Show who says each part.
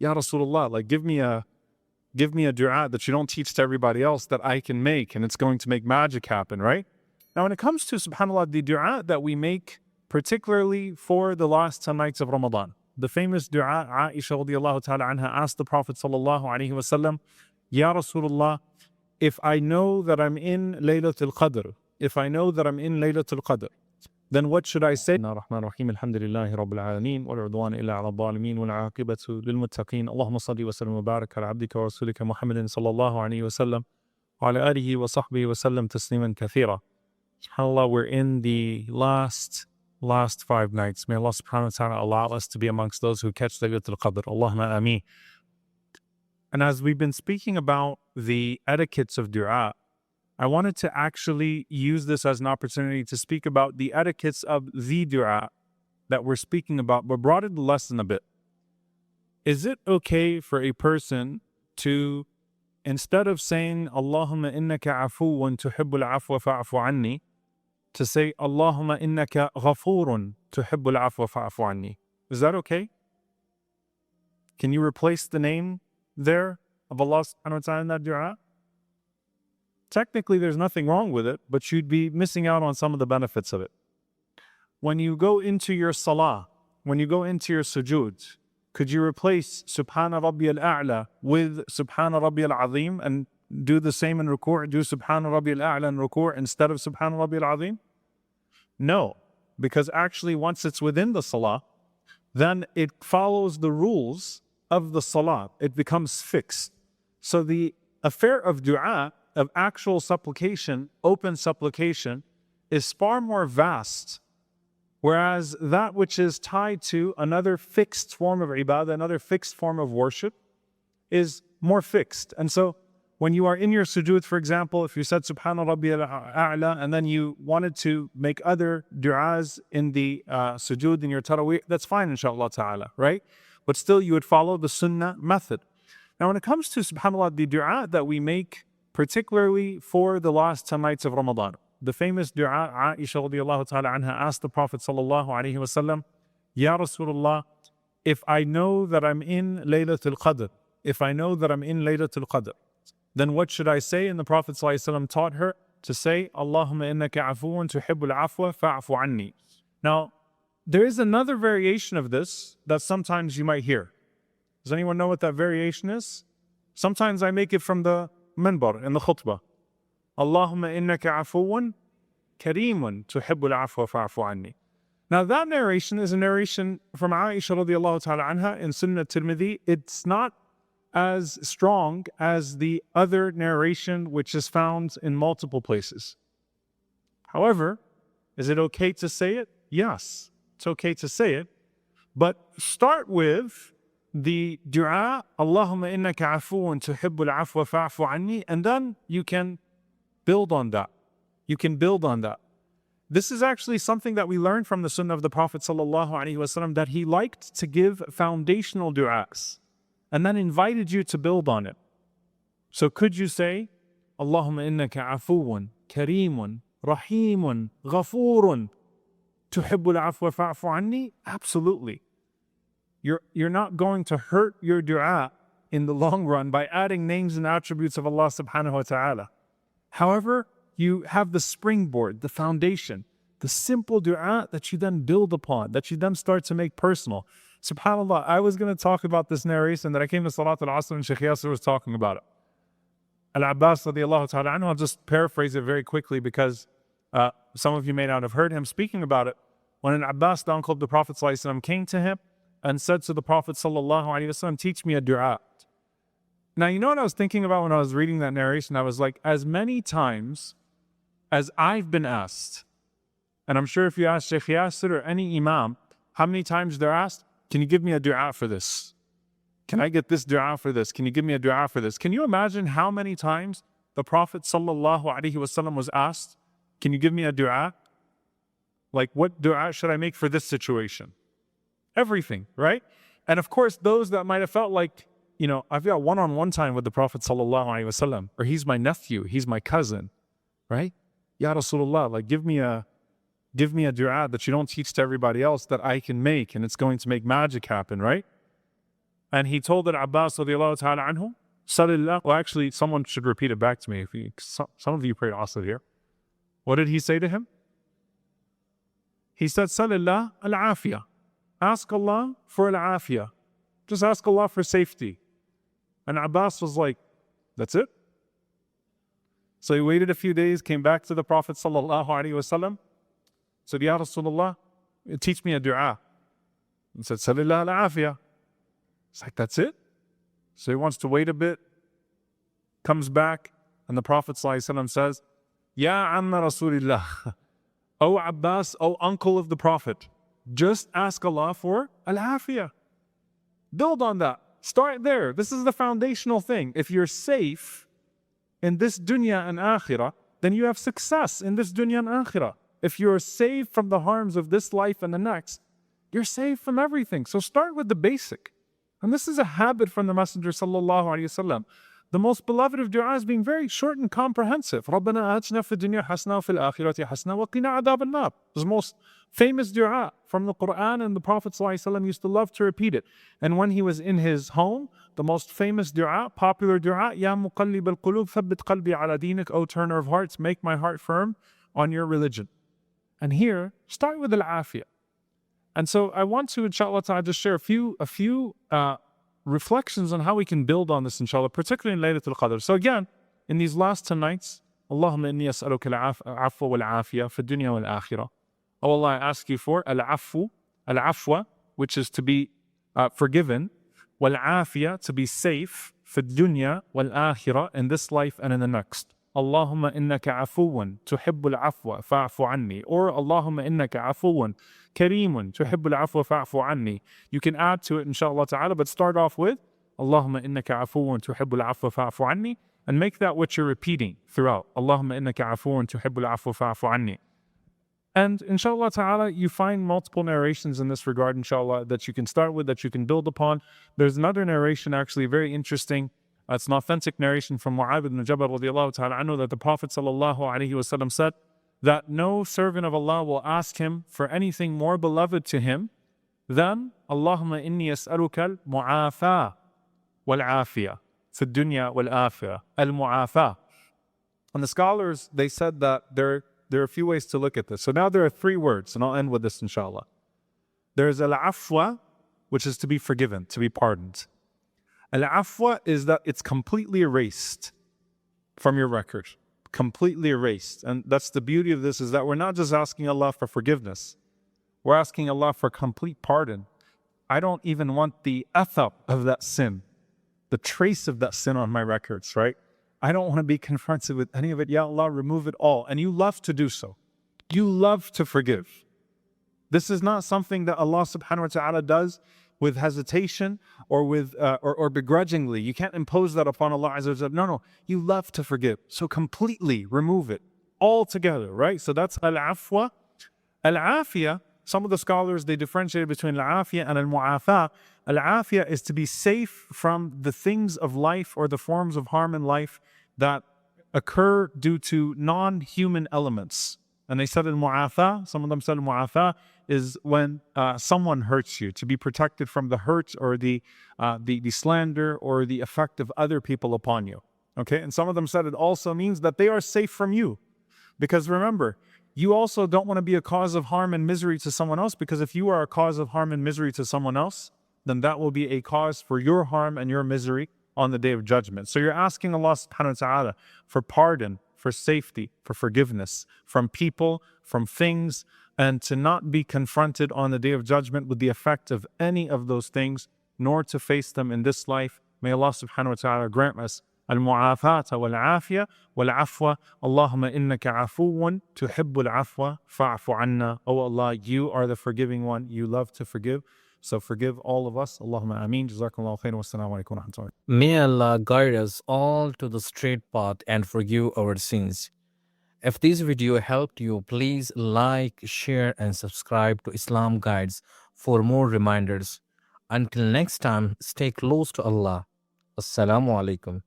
Speaker 1: Ya Rasulullah, like give me a dua that you don't teach to everybody else that I can make, and it's going to make magic happen, right? Now, when it comes to, subhanAllah, the dua that we make, particularly for the last 10 nights of Ramadan, the famous dua, Aisha radiallahu ta'ala anha asked the Prophet sallallahu alaihi wasallam, Ya Rasulullah, if I know that I'm in Laylatul Qadr, if I know that I'm in Laylatul Qadr, then what should I say? Ar-Rahman Ar-Rahim, alhamdulillahi rabbil alameen, wal udwan illa ala al-zalimin, wal aqibatu lil muttaqeen. Allahumma salli wa sallim wa barik ala abdika wa rasulika Muhammadin sallallahu alayhi wa sallam, wa ala alihi wa sahbihi wa sallam tasliman kathira. SubhanAllah, we're in the last 5 nights. May Allah subhanahu wa ta'ala allow us to be amongst those who catch Laylatul Qadr. Allahumma anni. And as we've been speaking about the etiquettes of dua, I wanted to actually use this as an opportunity to speak about the etiquettes of the dua that we're speaking about, but broaden the lesson a bit. Is it okay for a person to, instead of saying, Allahumma innaka afuwwun tuhibbul afwa anni, to say, Allahumma innaka afuwwun tuhibbul afwa anni? Is that okay? Can you replace the name there of Allah subhanahu wa ta'ala in that dua? Technically, there's nothing wrong with it, but you'd be missing out on some of the benefits of it. When you go into your salah, when you go into your sujood, could you replace Subhana Rabbiyal A'la with Subhana Rabbiyal Azim and do the same in ruku'? Do Subhana Rabbiyal A'la in ruku' instead of Subhana Rabbiyal Azim? No, because actually once it's within the salah, then it follows the rules of the salah. It becomes fixed. So the affair of dua, of actual supplication, open supplication, is far more vast, whereas that which is tied to another fixed form of ibadah, another fixed form of worship, is more fixed. And so when you are in your sujood, for example, if you said Subhana Rabbiyal A'la and then you wanted to make other du'as in the sujood, in your tarawih, that's fine, inshallah ta'ala, right? But still you would follow the sunnah method. Now when it comes to, subhanAllah, the dua that we make particularly for the last 10 nights of Ramadan, the famous dua, Aisha radiallahu ta'ala anha asked the Prophet sallallahu alaihi wasallam, Ya Rasulullah, if I know that I'm in Laylatul Qadr, if I know that I'm in Laylatul Qadr, then what should I say? And the Prophet sallallahu alaihi wasallam taught her to say, Allahumma innaka afuwwun tuhibbul afwa fa'fu anni. Now, there is another variation of this that sometimes you might hear. Does anyone know what that variation is? Sometimes I make it from the minbar in the khutbah. Allahumma innaka afuwwun kareemun tuhibbul afwa fa'fu anni. Now that narration is a narration from Aisha radiallahu ta'ala anha in Sunnah Tirmidhi. It's not as strong as the other narration which is found in multiple places. However, is it okay to say it? Yes, it's okay to say it. But start with the dua, Allahumma innaka afuwwun tuhibbul afwa fa'fu anni, and then you can build on that. You can build on that. This is actually something that we learned from the sunnah of the Prophet sallallahu alaihi wasallam, that he liked to give foundational du'as and then invited you to build on it. So could you say, Allahumma innaka afuwwun kareemun rahimun ghafurun tuhibbul afwa fa'fu anni? Absolutely. You're not going to hurt your dua in the long run by adding names and attributes of Allah subhanahu wa ta'ala. However, you have the springboard, the foundation, the simple dua that you then build upon, that you then start to make personal. SubhanAllah, I was going to talk about this narration that I came to Salatul Asr and Shaykh Yasser was talking about it. Al-Abbas radiallahu ta'ala anhu, I'll just paraphrase it very quickly because some of you may not have heard him speaking about it. When Al-Abbas, the uncle of the Prophet sallallahu alaihi wasallam, came to him and said to the Prophet sallallahu alaihi wasallam, teach me a dua. Now, you know what I was thinking about when I was reading that narration? I was like, as many times as I've been asked, and I'm sure if you ask Shaykh Yasser or any imam, how many times they're asked, can you give me a dua for this? Can I get this dua for this? Can you give me a dua for this? Can you imagine how many times the Prophet sallallahu alaihi wasallam was asked, can you give me a dua? Like, what dua should I make for this situation? Everything, right? And of course, those that might have felt like, you know, I've got one-on-one time with the Prophet sallallahu alaihi wasallam, or he's my nephew, he's my cousin, right? Ya Rasulullah, like give me a dua that you don't teach to everybody else that I can make, and it's going to make magic happen, right? And he told that Abbas radiallahu ta'ala anhu, Salillah, well actually someone should repeat it back to me. Some of you prayed also here. What did he say to him? He said, Salillah al-afiyah. Ask Allah for al-afiyah. Just ask Allah for safety. And Abbas was like, that's it? So he waited a few days, came back to the Prophet sallallahu alaihi wasallam, said, Ya Rasulullah, teach me a dua. And said, Salillah al-afiyah. It's like, that's it? So he wants to wait a bit, comes back, and the Prophet sallallahu alaihi wasallam says, Ya Amma Rasulillah, O Abbas, O uncle of the Prophet, just ask Allah for al-afiyah. Build on that. Start there. This is the foundational thing. If you're safe in this dunya and akhirah, then you have success in this dunya and akhirah. If you're saved from the harms of this life and the next, you're saved from everything. So start with the basic. And this is a habit from the Messenger sallallahu alaihi wasallam. The most beloved of dua is being very short and comprehensive. رَبَّنَا آتِنَا فِي الدُّنْيَا حَسْنَةً وَفِي الْآخِرَةِ حَسْنَةً وَقِنَا عَذَابَ النَّارِ. This is the most famous dua from the Quran, and the Prophet ﷺ used to love to repeat it. And when he was in his home, the most famous dua, popular dua, Ya muqallib al-qulub, thabbit qalbi ala dinik, O turner of hearts, make my heart firm on your religion. And here, start with al-afiyah. And so I want to, inshallah ta'ala, just share a few reflections on how we can build on this, inshallah, particularly in Laylatul Qadr. So again, in these last 10 nights, Allahumma inni as'aluka al-afwa wal-afiyah fi dunya wal-akhirah. Oh Allah, I ask you for al-afwa, which is to be forgiven, wal-afiyah, to be safe, fi dunya wal-akhirah, in this life and in the next. Allahumma innaka afuwwun, tuhibbul afwa, anni. Or Allahumma innaka afuwwun, kareemun, tuhibbul afwa, anni. You can add to it, inshallah ta'ala, but start off with Allahumma innaka afuwwun, tuhibbul afwa, anni, and make that what you're repeating throughout. Allahumma innaka afuwwun, tuhibbul afwa, anni. And inshallah ta'ala, you find multiple narrations in this regard, inshallah, that you can start with, that you can build upon. There's another narration, actually, very interesting. It's an authentic narration from Mu'adh ibn Jabal radiallahu ta'ala anhu, that the Prophet sallallahu alaihi wasallam said that no servant of Allah will ask him for anything more beloved to him than Allahumma inni as'aluka al-mu'afa wal-afiyah fi dunya wal-akhirah. Al-mu'afa. And the scholars, they said that there are a few ways to look at this. So now there are 3 words, and I'll end with this inshallah. There's al-afwa, which is to be forgiven, to be pardoned. Al-afwa is that it's completely erased from your record. Completely erased. And that's the beauty of this, is that we're not just asking Allah for forgiveness. We're asking Allah for complete pardon. I don't even want the athar of that sin, the trace of that sin on my records, right? I don't want to be confronted with any of it. Ya Allah, remove it all. And you love to do so. You love to forgive. This is not something that Allah subhanahu wa ta'ala does with hesitation or with or begrudgingly. You can't impose that upon Allah Azza wa Jalla. No, you love to forgive. So completely remove it altogether, right? So that's al-afwa. Al-afiyah, some of the scholars, they differentiate between al-afiyah and al-mu'afa. Al-afiyah is to be safe from the things of life or the forms of harm in life that occur due to non-human elements. And they said al-mu'afa, some of them said al-mu'afa is when someone hurts you, to be protected from the hurt or the slander or the effect of other people upon you. Okay, and some of them said it also means that they are safe from you. Because remember, you also don't want to be a cause of harm and misery to someone else, because if you are a cause of harm and misery to someone else, then that will be a cause for your harm and your misery on the Day of Judgment. So you're asking Allah subhanahu wa ta'ala for pardon, for safety, for forgiveness from people, from things, and to not be confronted on the Day of Judgment with the effect of any of those things, nor to face them in this life. May Allah subhanahu wa ta'ala grant us al-mu'afata wal-afiyah wal-afwa. Allahumma innaka afuwwun tuhibbul afwa fa'fu anna. Oh Allah, you are the forgiving one. You love to forgive. So forgive all of us. Allahumma ameen. Jazakallahu khairan. Wassalamu alaikum wa rahmatullahi.
Speaker 2: May Allah guide us all to the straight path and forgive our sins. If this video helped you, please like, share, and subscribe to Islam Guides for more reminders. Until next time, stay close to Allah. Assalamu alaikum.